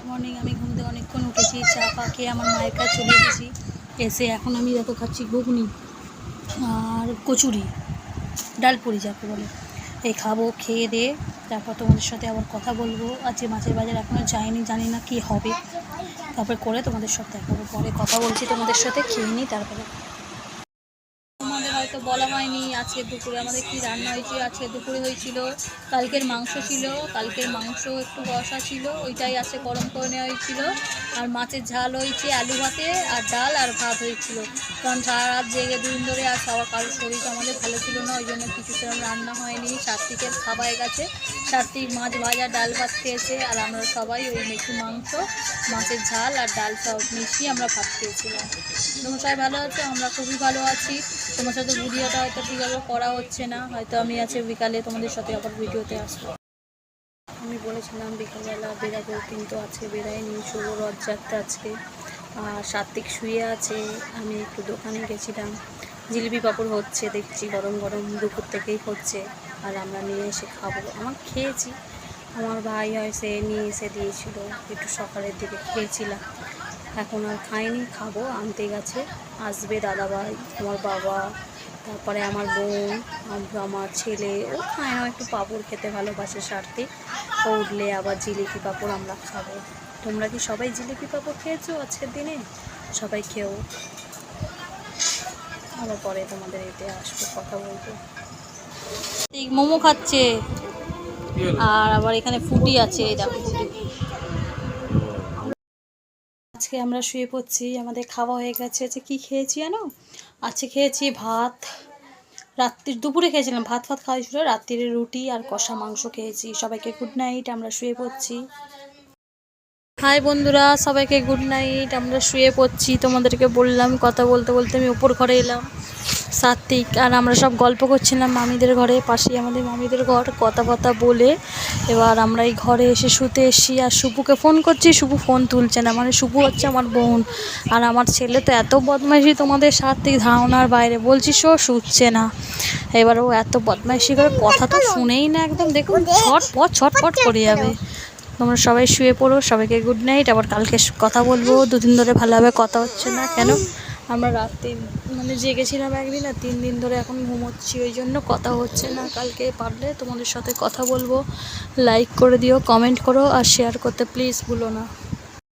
Morning. আমি ঘুম থেকে অনেকক্ষণ উঠেছি, চা পা খেয়ে আমার মায়ের কাছে চলে এসেছি। এসে এখন আমি দেখো খাচ্ছি ঘুগনি আর কচুরি, ডালপুরি যাকে বলে। এই খাবো, খেয়ে দিয়ে তারপর তোমাদের সাথে আবার কথা বলবো। আজকে মাছের বাজার এখনও যায়নি, জানি না কি হবে, তারপরে করে তোমাদের সাথে দেখাবো। পরে কথা বলছি তোমাদের সাথে, খেয়ে নিই তারপরে। আমাদের হয়তো বলা হয়নি আজকে দুপুরে আমাদের কি রান্না হয়েছে। আজকে দুপুরে হয়েছিল কালকের মাংস ছিল, কালকের মাংস একটু কষা ছিল, ওইটাই আছে গরম করে নেওয়া হয়েছিল। আর মাছের ঝাল হয়েছে, আলু ভাতে আর ডাল আর ভাত হয়েছিল। কারণ সারা রাত জেগে দুদিন ধরে আর সবার কারোর শরীরটা আমাদের ভালো ছিল না, ওই জন্য কিছু সেরকম রান্না হয়নি। সাত্বিকের খাবার গেছে, সাত্বিক মাছ ভাজা ডাল ভাত খেয়েছে, আর আমরা সবাই ওই একটু মাংস, মাছের ঝাল আর ডাল সব মিশিয়ে আমরা ভাত খেয়েছিলাম। তোমরা সবাই ভালো আছো? আমরা খুবই ভালো আছি। তোমার সাথে ভিডিওটা হয়তো ঠিকভাবে করা হচ্ছে না, হয়তো আমি আছে বিকালে তোমাদের সাথে আবার ভিডিওতে আসবো। আমি বলেছিলাম বিকালবেলা বেরাবো, কিন্তু আজকে বেরাইনি। শুভ রথযাত্রা আজকে, আর সাত্বিক শুয়ে আছে। আমি একটু দোকানে গেছিলাম, জিলিপি পাঁপড় হচ্ছে দেখছি, গরম গরম দুপুর থেকেই হচ্ছে, আর আমরা নিয়ে এসে খাবো। আমার খেয়েছি, আমার ভাই হয়েছে নিয়ে এসে দিয়েছিল, একটু সকালের দিকে খেয়েছিলাম। এখন আর খাইনি, খাবো, আনতে গেছে, আসবে দাদাভাই, আমার বাবা, তারপরে আমার বোন, আমার ছেলে। ও খায় না, একটু পাঁপড় খেতে ভালোবাসে সাত্বিক। ও উঠলে আবার জিলিপি পাঁপড় আমরা খাবো। তোমরা কি সবাই জিলিপি পাঁপড় খেয়েছো আজকের দিনে? সবাই খেও। আবার পরে তোমাদের এতে আসবো, কথা বলবো। মোমো খাচ্ছে, আর আবার এখানে ফুটি আছে, দেখো। আজকে আমরা শুয়ে পড়ছি, আমাদের খাওয়া হয়ে গেছে। আজকে কী খেয়েছি জানো? আজকে খেয়েছি ভাত, রাত্রির দুপুরে খেয়েছিলাম ভাত খাওয়া হয়েছিল, রাত্রিরে রুটি আর কষা মাংস খেয়েছি। সবাইকে গুড নাইট, আমরা শুয়ে পড়ছি। হাই বন্ধুরা, সবাইকে গুড নাইট, আমরা শুয়ে পড়ছি। তোমাদেরকে বললাম কথা বলতে বলতে আমি উপর ঘরে এলাম। সাত্বিক আর আমরা সব গল্প করছিলাম মামিদের ঘরে, পাশেই আমাদের মামিদের ঘর। কথা বলে এবার আমরা এই ঘরে এসে শুতে এসেছি। আর শুভুকে ফোন করছি, শুভু ফোন তুলছে না। মানে শুভু হচ্ছে আমার বোন, আর আমার ছেলে তো এত বদমাইশি তোমাদের সাত্বিক ধারণার বাইরে। বলছি শুচ্ছে না, এবার ও এত বদমাইশি করে, কথা তো শুনেই না একদম। দেখুন ছটপট করে যাবে। তোমরা সবাই শুয়ে পড়ো, সবাইকে গুড নাইট। আবার কালকে কথা বলবো। দুদিন ধরে ভালোভাবে কথা হচ্ছে না কেন? আমরা রাত্রি মানে জেগেছিলাম একদিন, আর 3 দিন ধরে এখন ঘুমোচ্ছি, ওই জন্য কথা হচ্ছে না। কালকে পারলে তোমাদের সাথে কথা বলবো। লাইক করে দিও, কমেন্ট করো, আর শেয়ার করতে প্লিজ ভুলো না।